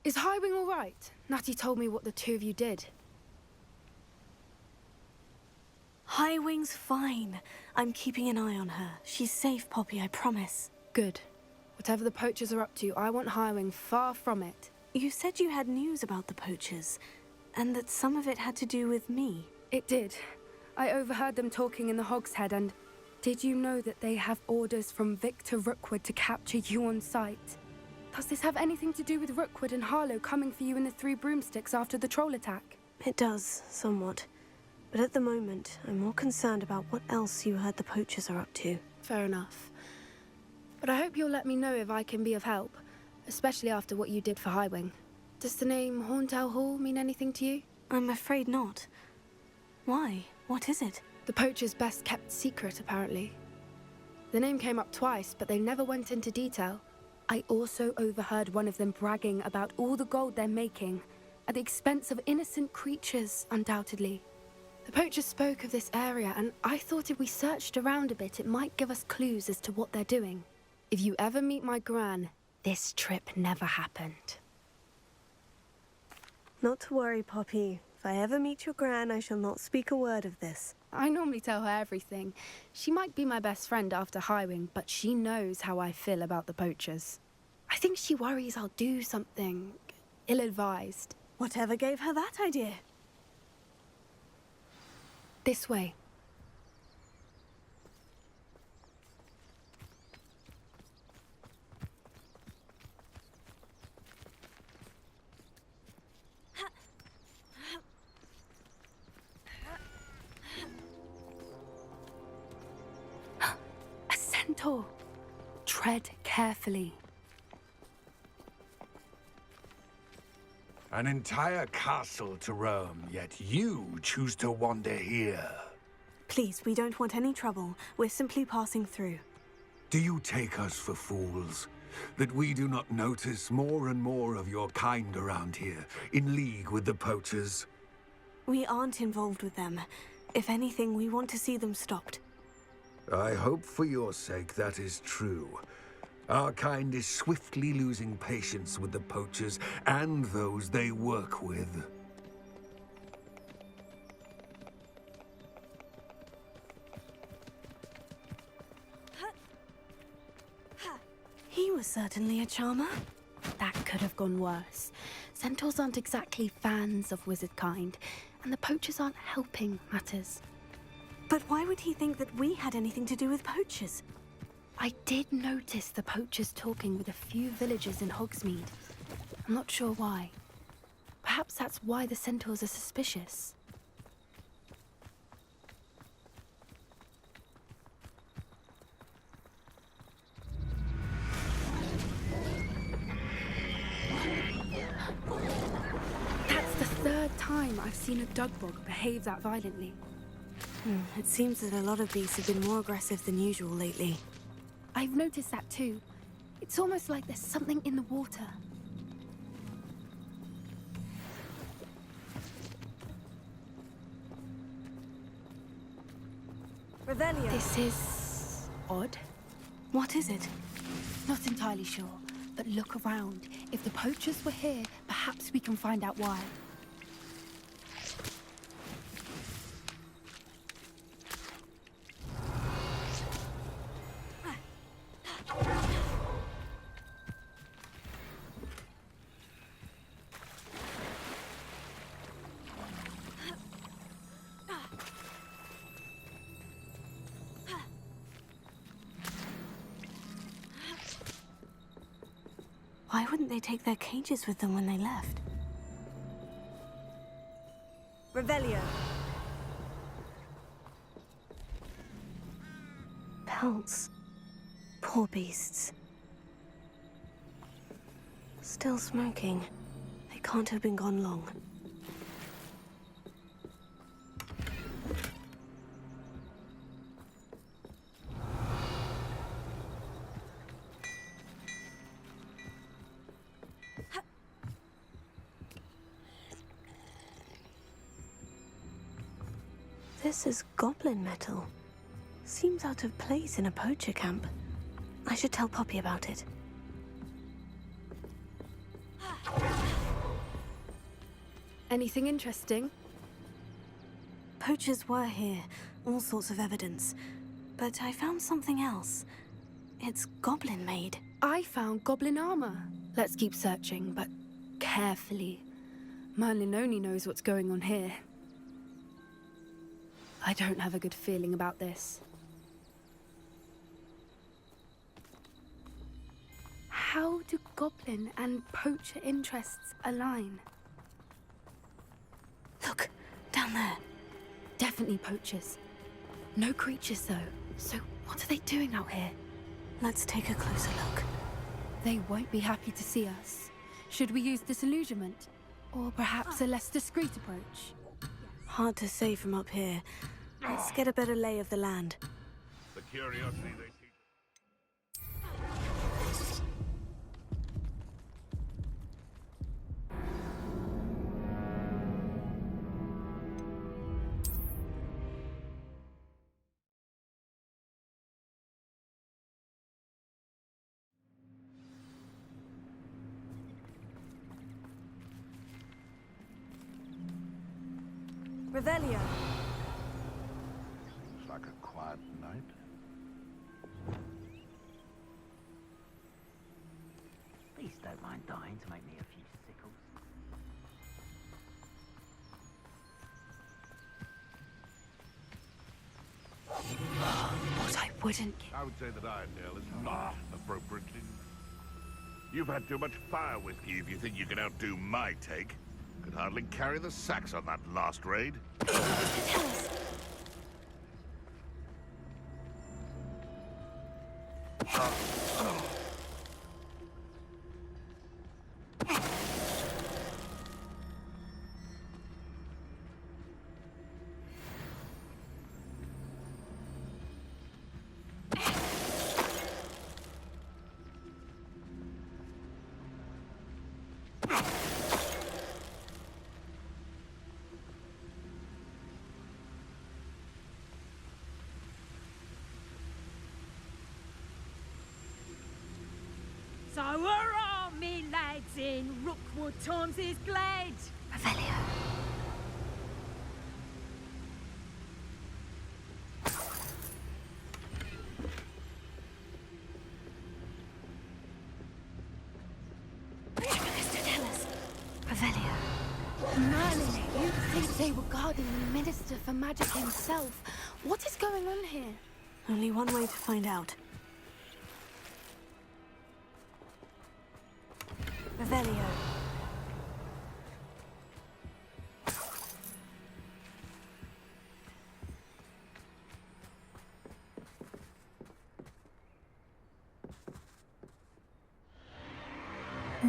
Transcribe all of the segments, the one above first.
Is Highwing all right? Natty told me what the two of you did. Highwing's fine. I'm keeping an eye on her. She's safe, Poppy, I promise. Good. Whatever the poachers are up to, I want Highwing far from it. You said you had news about the poachers, and that some of it had to do with me. It did. I overheard them talking in the Hogshead, and did you know that they have orders from Victor Rookwood to capture you on sight? Does this have anything to do with Rookwood and Harlow coming for you in the Three Broomsticks after the troll attack? It does, somewhat. But at the moment, I'm more concerned about what else you heard the poachers are up to. Fair enough. But I hope you'll let me know if I can be of help, especially after what you did for Highwing. Does the name Horntail Hall mean anything to you? I'm afraid not. Why? What is it? The poachers' best kept secret, apparently. The name came up twice, but they never went into detail. I also overheard one of them bragging about all the gold they're making, at the expense of innocent creatures, undoubtedly. The poachers spoke of this area, and I thought if we searched around a bit, it might give us clues as to what they're doing. If you ever meet my gran, this trip never happened. Not to worry, Poppy. If I ever meet your gran, I shall not speak a word of this. I normally tell her everything. She might be my best friend after Highwing, but she knows how I feel about the poachers. I think she worries I'll do something ill-advised. Whatever gave her that idea? This way. A centaur. Tread carefully. An entire castle to roam, yet you choose to wander here. Please, we don't want any trouble. We're simply passing through. Do you take us for fools? That we do not notice more and more of your kind around here, in league with the poachers? We aren't involved with them. If anything, we want to see them stopped. I hope for your sake that is true. Our kind is swiftly losing patience with the poachers and those they work with. He was certainly a charmer. That could have gone worse. Centaurs aren't exactly fans of wizard kind, and the poachers aren't helping matters. But why would he think that we had anything to do with poachers? I did notice the poachers talking with a few villagers in Hogsmeade. I'm not sure why. Perhaps that's why the centaurs are suspicious. That's the third time I've seen a dugbog behave that violently. It seems that a lot of beasts have been more aggressive than usual lately. I've noticed that too. It's almost like there's something in the water. Revelio. This is odd. What is it? Not entirely sure, but look around. If the poachers were here, perhaps we can find out why. Why wouldn't they take their cages with them when they left? Revelio. Pelts. Poor beasts. Still smoking. They can't have been gone long. This is goblin metal. Seems out of place in a poacher camp. I should tell Poppy about it. Anything interesting? Poachers were here, all sorts of evidence. But I found something else. It's goblin-made. I found goblin armor. Let's keep searching, but carefully. Merlin only knows what's going on here. I don't have a good feeling about this. How do goblin and poacher interests align? Look, down there. Definitely poachers. No creatures, though. So what are they doing out here? Let's take a closer look. They won't be happy to see us. Should we use disillusionment? Or perhaps a less discreet approach? Hard to say from up here. Let's get a better lay of the land. The curiosity they teach. Revelio. Seems like a quiet night. Please don't mind dying to make me a few sickles. What I wouldn't give. I would say that Irondale is not appropriately. You've had too much fire whiskey if you think you can outdo my take. Could hardly carry the sacks on that last raid. So are all me lads in Rookwood Tom's glade. Revelio. Revelio. Merlin, you think they were guarding the Minister for Magic himself? What is going on here? Only one way to find out. Revelio.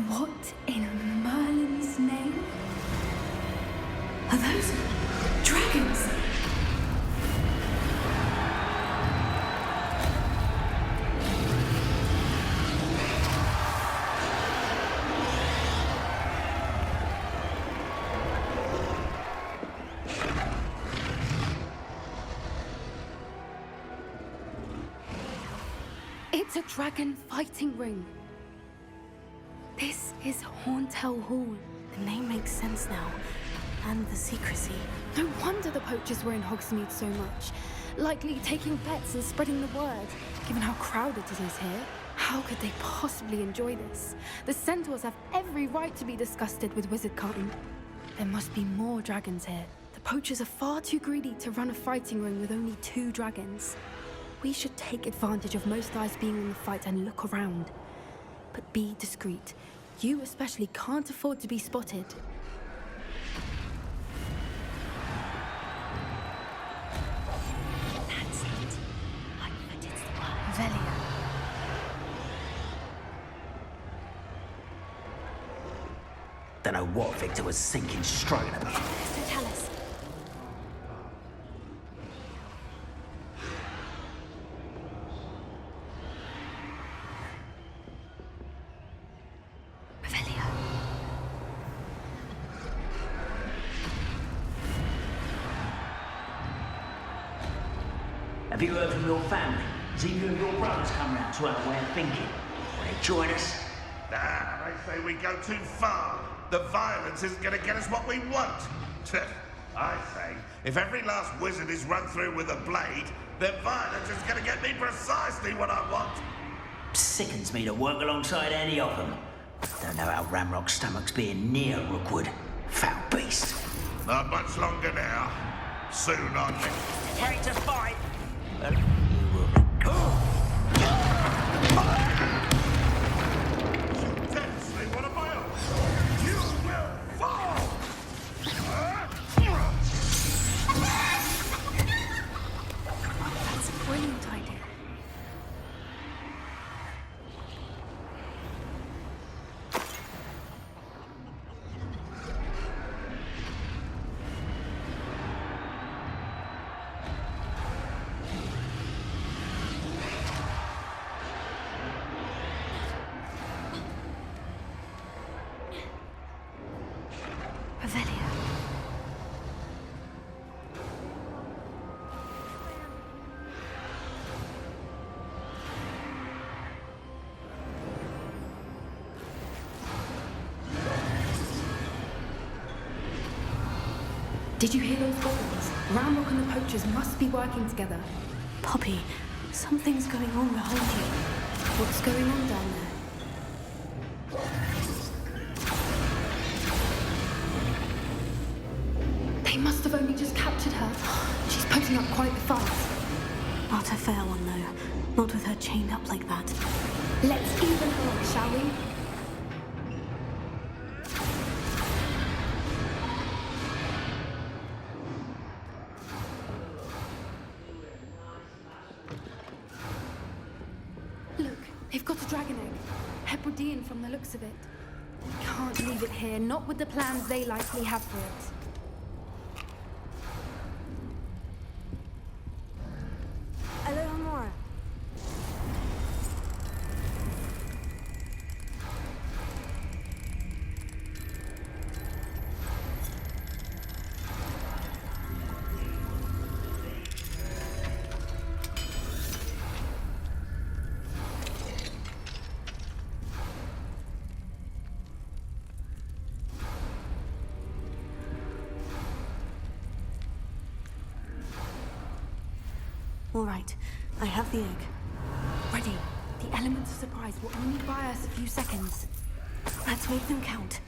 What in Merlin's name? Are those dragons? It's a dragon fighting ring. This is Hauntel Hall. The name makes sense now. And the secrecy. No wonder the poachers were in Hogsmeade so much. Likely taking bets and spreading the word, given how crowded it is here. How could they possibly enjoy this? The centaurs have every right to be disgusted with wizardkind. There must be more dragons here. The poachers are far too greedy to run a fighting ring with only 2 dragons. We should take advantage of most eyes being on the fight and look around. But be discreet. You especially can't afford to be spotted. That's it. Lightfoot is the word. Velia. Don't know what Victor was thinking, struggling about. So tell us. Revelio. Have you heard from your family? Has either of your brothers come round to our way of thinking? Will they join us? Nah, they say we go too far. The violence isn't going to get us what we want. I say, if every last wizard is run through with a blade, then violence is going to get me precisely what I want. Sickens me to work alongside any of them. Don't know how Ramrock's stomach's being near Rookwood. Foul beast. Not much longer now. Soon on me. Ready to fight. Intensely, what am I on? You will fall! That's a brilliant idea. Revelia. Did you hear those goblins? Ramrock and the poachers must be working together. Poppy, something's going on behind you. What's going on down there? They must have only just captured her. She's putting up quite the fight. Not a fair one, though. Not with her chained up like that. Let's even her up, shall we? Look, they've got a dragon egg. Hebridean from the looks of it. Can't leave it here, not with the plans they likely have for it. Eleonora. All right, I have the egg. Ready. The elements of surprise will only buy us a few seconds. Let's make them count.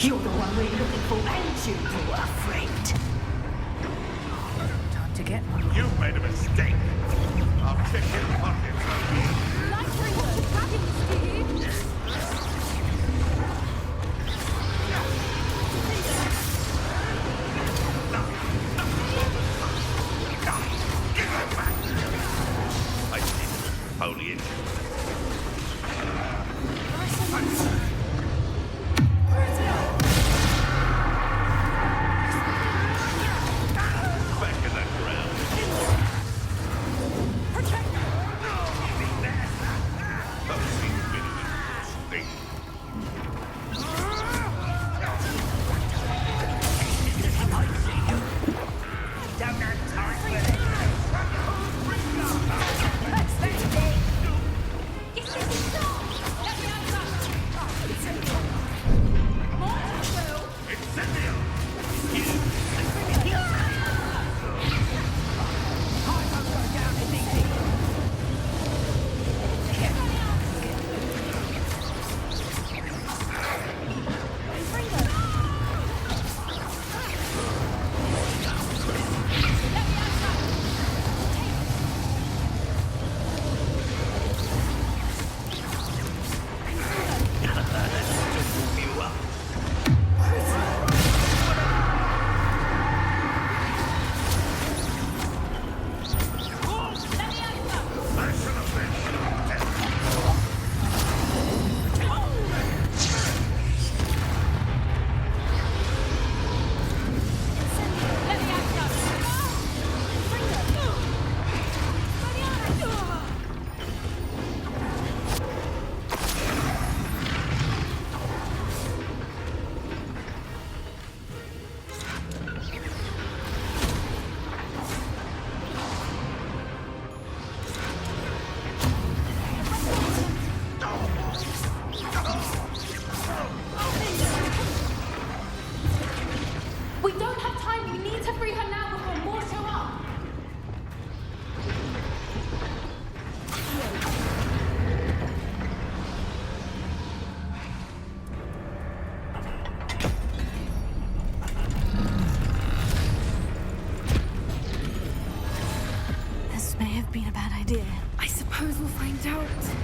You're the one we're looking for, ain't you, afraid? Time to get one. You've made a mistake. I'll kick your pockets open. Lightning, what the dragons, Steve? Give it back. I see. Foliage. may have been a bad idea. I suppose we'll find out.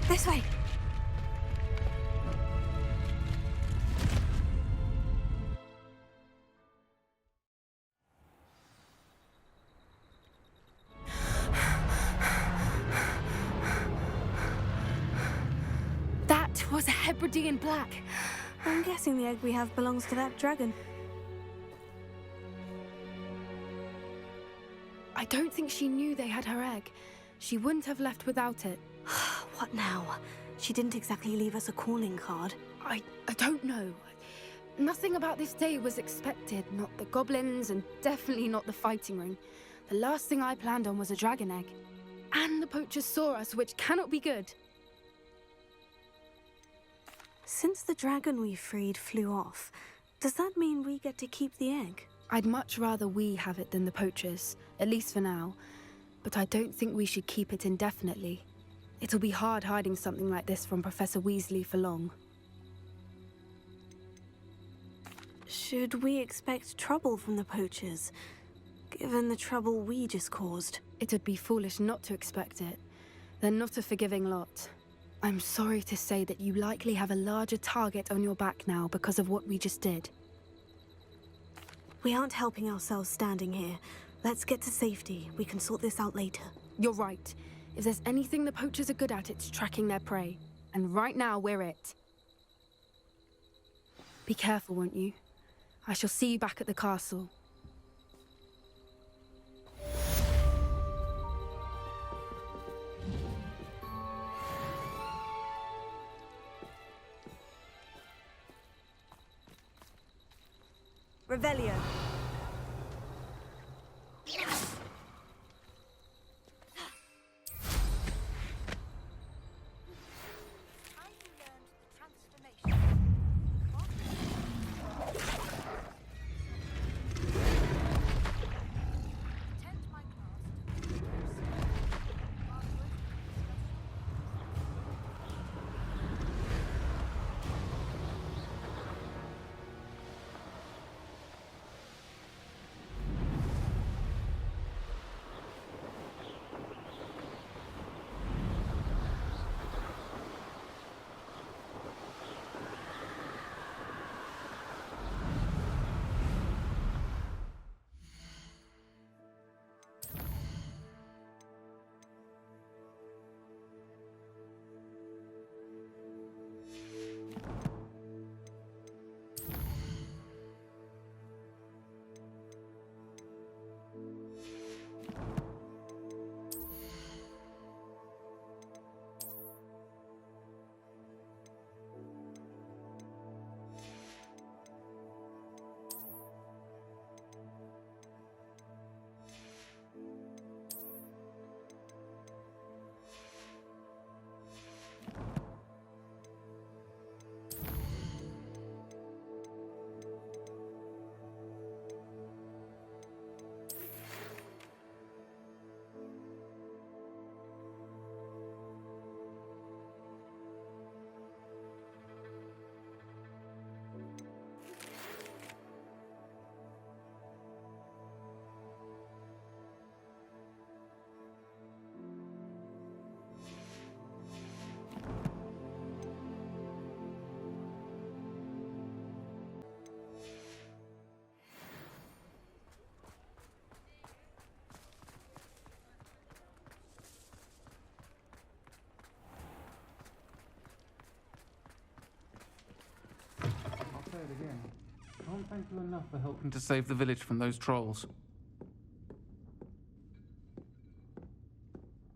This way. That was a Hebridean black. I'm guessing the egg we have belongs to that dragon. I don't think she knew they had her egg. She wouldn't have left without it. What now? She didn't exactly leave us a calling card. I don't know. Nothing about this day was expected. Not the goblins, and definitely not the fighting ring. The last thing I planned on was a dragon egg. And the poachers saw us, which cannot be good. Since the dragon we freed flew off, does that mean we get to keep the egg? I'd much rather we have it than the poachers, at least for now. But I don't think we should keep it indefinitely. It'll be hard hiding something like this from Professor Weasley for long. Should we expect trouble from the poachers, given the trouble we just caused? It would be foolish not to expect it. They're not a forgiving lot. I'm sorry to say that you likely have a larger target on your back now because of what we just did. We aren't helping ourselves standing here. Let's get to safety. We can sort this out later. You're right. If there's anything the poachers are good at, it's tracking their prey. And right now, we're it. Be careful, won't you? I shall see you back at the castle. Revelio. thank you enough for helping to save the village from those trolls.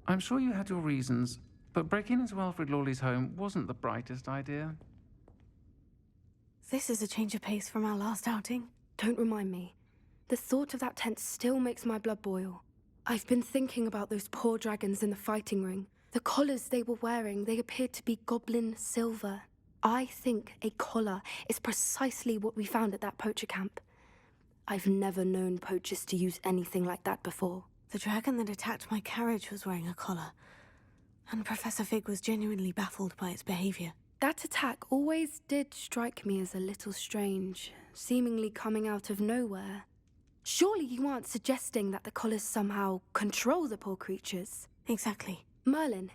I'm sure you had your reasons, but breaking into Alfred Lawley's home wasn't the brightest idea. This is a change of pace from our last outing. Don't remind me. The thought of that tent still makes my blood boil. I've been thinking about those poor dragons in the fighting ring. The collars they were wearing, they appeared to be goblin silver. I think a collar is precisely what we found at that poacher camp. I've never known poachers to use anything like that before. The dragon that attacked my carriage was wearing a collar, and Professor Fig was genuinely baffled by its behavior. That attack always did strike me as a little strange, seemingly coming out of nowhere. Surely you aren't suggesting that the collars somehow control the poor creatures? Exactly. Merlin,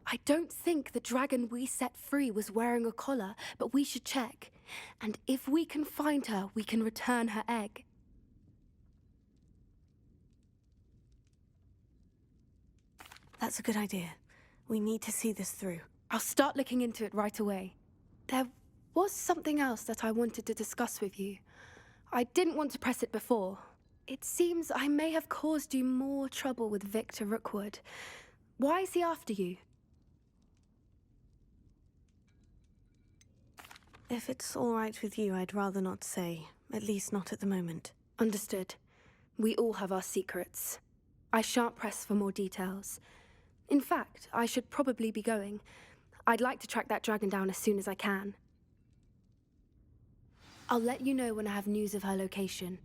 I don't think the dragon we set free was wearing a collar, but we should check. And if we can find her, we can return her egg. That's a good idea. We need to see this through. I'll start looking into it right away. There was something else that I wanted to discuss with you. I didn't want to press it before. It seems I may have caused you more trouble with Victor Rookwood. Why is he after you? If it's all right with you, I'd rather not say. At least not at the moment. Understood. We all have our secrets. I shan't press for more details. In fact, I should probably be going. I'd like to track that dragon down as soon as I can. I'll let you know when I have news of her location.